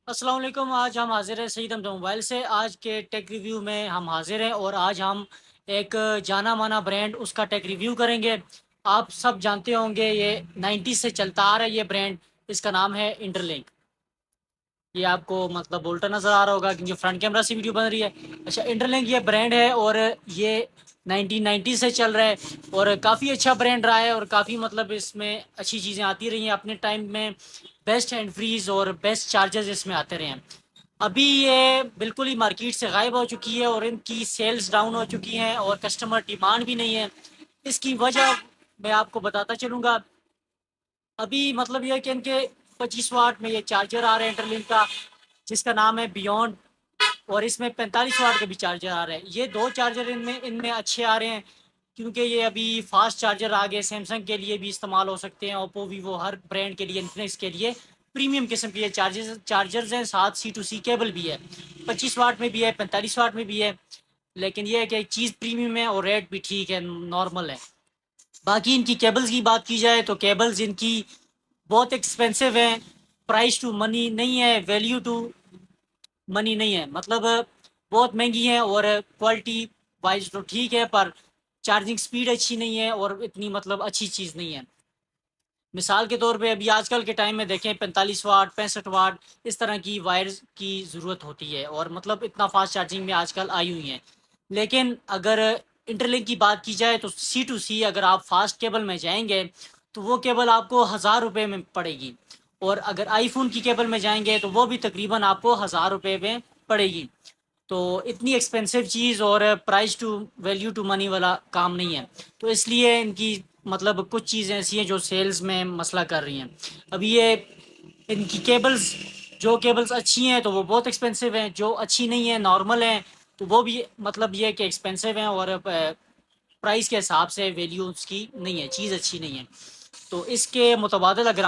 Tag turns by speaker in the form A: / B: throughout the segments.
A: السلام علیکم۔ آج ہم حاضر ہیں سعید احمد موبائل سے۔ آج کے ٹیک ریویو میں ہم حاضر ہیں اور آج ہم ایک جانا مانا برانڈ اس کا ٹیک ریویو کریں گے۔ آپ سب جانتے ہوں گے یہ 90 سے چلتا آ رہا ہے یہ برانڈ، اس کا نام ہے انٹرلنک۔ یہ آپ کو مطلب بولتا نظر آ رہا ہوگا کیونکہ فرنٹ کیمرہ سے ویڈیو بن رہی ہے۔ اچھا، انٹرلنک یہ برانڈ ہے اور یہ 1990 سے چل رہا ہے اور کافی اچھا برانڈ رہا ہے اور کافی مطلب اس میں اچھی چیزیں آتی رہی ہیں اپنے ٹائم میں۔ بیسٹ ہینڈ فریز اور بیسٹ چارجرز اس میں آتے رہے ہیں۔ ابھی یہ بالکل ہی مارکیٹ سے غائب ہو چکی ہے اور ان کی سیلز ڈاؤن ہو چکی ہیں اور کسٹمر ڈیمانڈ بھی نہیں ہے۔ اس کی وجہ میں آپ کو بتاتا چلوں گا۔ ابھی مطلب یہ ہے کہ ان کے 25 واٹ میں یہ چارجر آ رہا ہے انٹرلنک کا، جس کا نام ہے بیونڈ، اور اس میں 45 واٹ کا بھی چارجر آ رہا ہے۔ یہ دو چارجر ان میں اچھے آ رہے ہیں کیونکہ یہ ابھی فاسٹ چارجر آگے سیمسنگ کے لیے بھی استعمال ہو سکتے ہیں، اوپو ویوو ہر برانڈ کے لیے، انفنکس کے لیے پریمیم قسم کے یہ چارجرز ہیں۔ ساتھ C2C کیبل بھی ہے، 25 واٹ میں بھی ہے، 45 واٹ میں بھی ہے، لیکن یہ ہے کہ چیز پریمیم ہے اور ریٹ بھی ٹھیک ہے، نارمل ہے۔ باقی ان کی کیبلز کی بات کی جائے تو کیبلز ان کی بہت ایکسپینسو ہیں، پرائز ٹو منی نہیں ہے، ویلیو ٹو منی نہیں ہے، مطلب بہت مہنگی ہیں اور کوالٹی وائز تو ٹھیک ہے پر چارجنگ سپیڈ اچھی نہیں ہے اور اتنی مطلب اچھی چیز نہیں ہے۔ مثال کے طور پہ ابھی آج کل کے ٹائم میں دیکھیں 45 واٹ 65 واٹ اس طرح کی وائرز کی ضرورت ہوتی ہے اور مطلب اتنا فاسٹ چارجنگ میں آج کل آئی ہوئی ہیں۔ لیکن اگر انٹرلنک کی بات کی جائے تو C2C اگر آپ فاسٹ کیبل میں جائیں گے تو وہ کیبل آپ کو 1000 روپے میں پڑے گی، اور اگر آئی فون کی کیبل میں جائیں گے تو وہ بھی تقریباً آپ کو 1000 روپے میں پڑے گی۔ تو اتنی ایکسپینسو چیز اور price to value to money والا کام نہیں ہے، تو اس لیے ان کی مطلب کچھ چیزیں ایسی ہیں جو سیلز میں مسئلہ کر رہی ہیں۔ ابھی یہ ان کی کیبلز، جو کیبلز اچھی ہیں تو وہ بہت ایکسپینسو ہیں، جو اچھی نہیں ہیں نارمل ہیں تو وہ بھی مطلب یہ کہ ایکسپینسو ہیں اور پرائز کے حساب سے ویلیو اس کی نہیں ہے، چیز اچھی نہیں ہے۔ تو اس کے متبادل اگر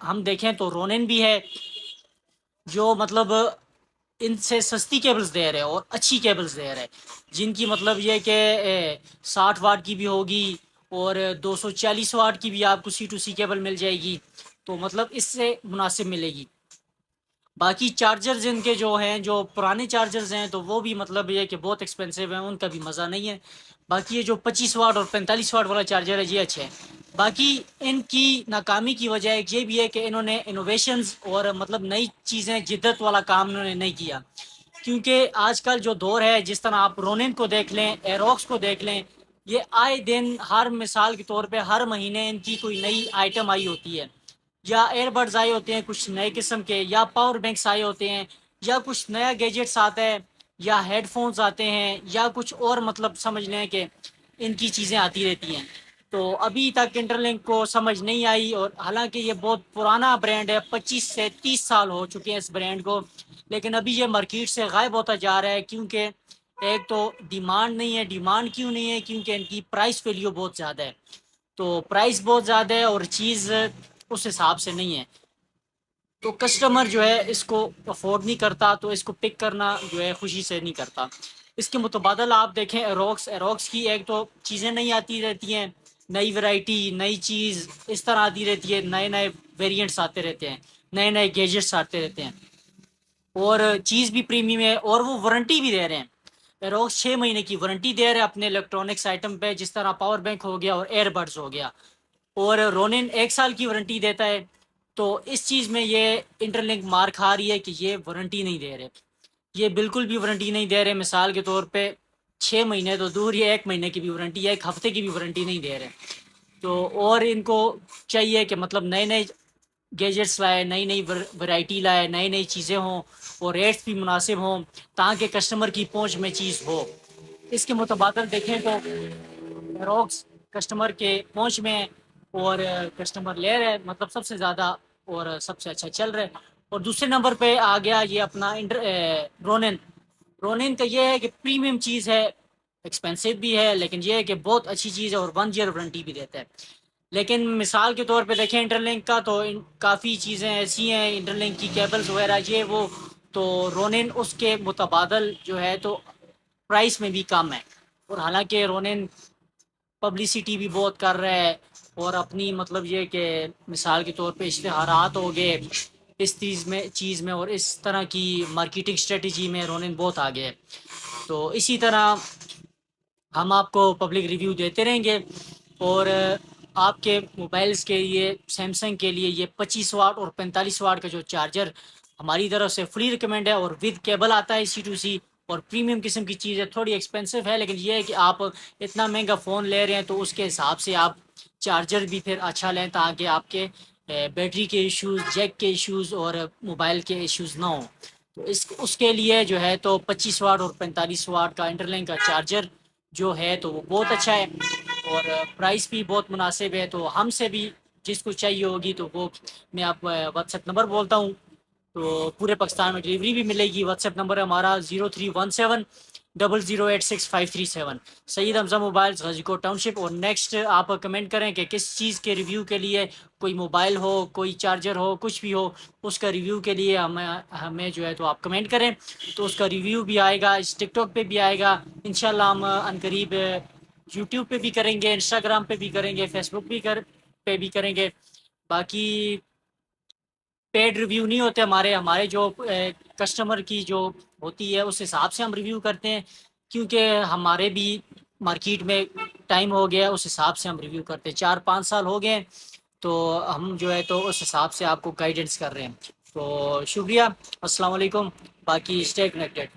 A: ہم دیکھیں تو رونن بھی ہے جو مطلب ان سے سستی کیبلز دے رہے اور اچھی کیبلز دے رہے، جن کی مطلب یہ کہ 60 واٹ کی بھی ہوگی اور 240 واٹ کی بھی آپ کو C2C کیبل مل جائے گی، تو مطلب اس سے مناسب ملے گی۔ باقی چارجرز ان کے جو ہیں، جو پرانے چارجرز ہیں تو وہ بھی مطلب یہ کہ بہت ایکسپینسو ہیں، ان کا بھی مزہ نہیں ہے۔ باقی یہ جو 25 واٹ اور 45 واٹ والا چارجر ہے یہ اچھے ہیں۔ باقی ان کی ناکامی کی وجہ ایک یہ بھی ہے کہ انہوں نے انوویشنز اور مطلب نئی چیزیں جدت والا کام انہوں نے نہیں کیا، کیونکہ آج کل جو دور ہے، جس طرح آپ رونن کو دیکھ لیں، ایروکس کو دیکھ لیں، یہ آئے دن ہر مثال کے طور پہ ہر مہینے ان کی کوئی نئی آئٹم آئی ہوتی ہے، یا ایئر بڈز آئے ہوتے ہیں کچھ نئے قسم کے، یا پاور بینکس آئے ہوتے ہیں، یا کچھ نیا گیجٹس آتا ہے، یا ہیڈ فونز آتے ہیں، یا کچھ اور مطلب سمجھ لیں کہ ان کی چیزیں آتی رہتی ہیں۔ تو ابھی تک انٹرلنک کو سمجھ نہیں آئی، اور حالانکہ یہ بہت پرانا برانڈ ہے، 25 سے 30 سال ہو چکے ہیں اس برانڈ کو، لیکن ابھی یہ مارکیٹ سے غائب ہوتا جا رہا ہے کیونکہ ایک تو ڈیمانڈ نہیں ہے۔ ڈیمانڈ کیوں نہیں ہے؟ کیونکہ ان کی پرائس ویلیو بہت زیادہ ہے، تو پرائس بہت زیادہ ہے اور چیز اس حساب سے نہیں ہے، تو کسٹمر جو ہے اس کو افورڈ نہیں کرتا، تو اس کو پک کرنا جو ہے خوشی سے نہیں کرتا۔ اس کے متبادل آپ دیکھیں ایروکس کی ایک تو چیزیں نہیں آتی رہتی ہیں، نئی ورائٹی نئی چیز اس طرح آتی رہتی ہے، نئے نئے ویریئنٹس آتے رہتے ہیں، نئے نئے گیجٹس آتے رہتے ہیں، اور چیز بھی پریمیم ہے اور وہ وارنٹی بھی دے رہے ہیں۔ ایروکس 6 مہینے کی وارنٹی دے رہے ہیں اپنے الیکٹرانکس آئٹم پہ، جس طرح پاور بینک ہو گیا اور ایئر بڈز ہو گیا، اور رونن 1 سال کی وارنٹی دیتا ہے۔ تو اس چیز میں یہ انٹرلنک مار کھا رہی ہے کہ یہ وارنٹی نہیں دے رہے، یہ بالکل بھی وارنٹی نہیں دے رہے۔ مثال کے طور پہ 6 مہینے تو دور، یہ 1 مہینے کی بھی وارنٹی ہے، 1 ہفتے کی بھی وارنٹی نہیں دے رہے۔ تو اور ان کو چاہیے کہ مطلب نئے نئے گیجٹس لائے، نئی نئی ورائٹی لائے، نئی نئی چیزیں ہوں اور ریٹس بھی مناسب ہوں تاکہ کسٹمر کی پہنچ میں چیز ہو۔ اس کے متبادل دیکھیں تو روکس کسٹمر کے پہنچ میں اور کسٹمر لے رہے مطلب سب سے زیادہ اور سب سے اچھا چل رہا ہے۔ اور دوسرے نمبر پہ آ گیا یہ اپنا رونن کا یہ ہے کہ پریمیم چیز ہے، ایکسپینسو بھی ہے، لیکن یہ ہے کہ بہت اچھی چیز ہے اور 1 ایئر وارنٹی بھی دیتا ہے۔ لیکن مثال کے طور پہ دیکھیں انٹرلنک کا تو کافی چیزیں ایسی ہیں، انٹرلنک کی کیبلز وغیرہ یہ وہ، تو رونن اس کے متبادل جو ہے تو پرائس میں بھی کم ہے، اور حالانکہ رونن پبلسٹی بھی بہت کر رہا ہے، اور اپنی مطلب یہ کہ مثال کے طور پہ اشتہارات ہو گئے اس چیز میں اور اس طرح کی مارکیٹنگ اسٹریٹجی میں رونن بہت آگے ہے. تو اسی طرح ہم آپ کو پبلک ریویو دیتے رہیں گے. اور آپ کے موبائلز کے لیے سیمسنگ کے لیے یہ 25 واٹ اور 45 واٹ کا جو چارجر ہماری طرف سے فری ریکمینڈ ہے، اور ود کیبل آتا ہے C2C. اور پریمیم قسم کی چیز ہے، تھوڑی ایکسپینسو ہے، لیکن یہ ہے کہ آپ اتنا مہنگا فون لے رہے ہیں تو اس کے حساب سے آپ چارجر بھی پھر اچھا لیں تاکہ آپ کے بیٹری کے ایشوز، جیک کے ایشوز اور موبائل کے ایشوز نہ ہوں. تو اس کے لیے جو ہے تو 25 واٹ اور 45 واٹ کا انٹرلنک کا چارجر جو ہے تو وہ بہت اچھا ہے، اور پرائس بھی بہت مناسب ہے. تو ہم سے بھی جس کو چاہیے ہوگی تو وہ میں آپ واٹس ایپ نمبر بولتا ہوں، تو پورے پاکستان میں ڈلیوری بھی ملے گی. واٹس ایپ نمبر ہے ہمارا 031700865337. سید حمزہ موبائلز، غازی کوٹ ٹاؤن شپ. اور نیکسٹ آپ کمنٹ کریں کہ کس چیز کے ریویو کے لیے، کوئی موبائل ہو، کوئی چارجر ہو، کچھ بھی ہو، اس کا ریویو کے لیے ہمیں جو ہے تو آپ کمنٹ کریں، تو اس کا ریویو بھی آئے گا، اس ٹک ٹاک پہ بھی آئے گا انشاءاللہ. ہم عنقریب یوٹیوب پہ بھی کریں گے، انسٹاگرام پہ بھی کریں گے، فیس بک پہ بھی کریں گے. باقی پیڈ ریویو نہیں ہوتے ہمارے جو کسٹمر کی جو ہوتی ہے اس حساب سے ہم ریویو کرتے ہیں، کیونکہ ہمارے بھی مارکیٹ میں ٹائم ہو گیا، اس حساب سے ہم ریویو کرتے ہیں. 4-5 سال ہو گئے تو ہم جو ہے تو اس حساب سے آپ کو گائیڈنس کر رہے ہیں. تو شکریہ، السلام علیکم. باقی اسٹے کنیکٹڈ.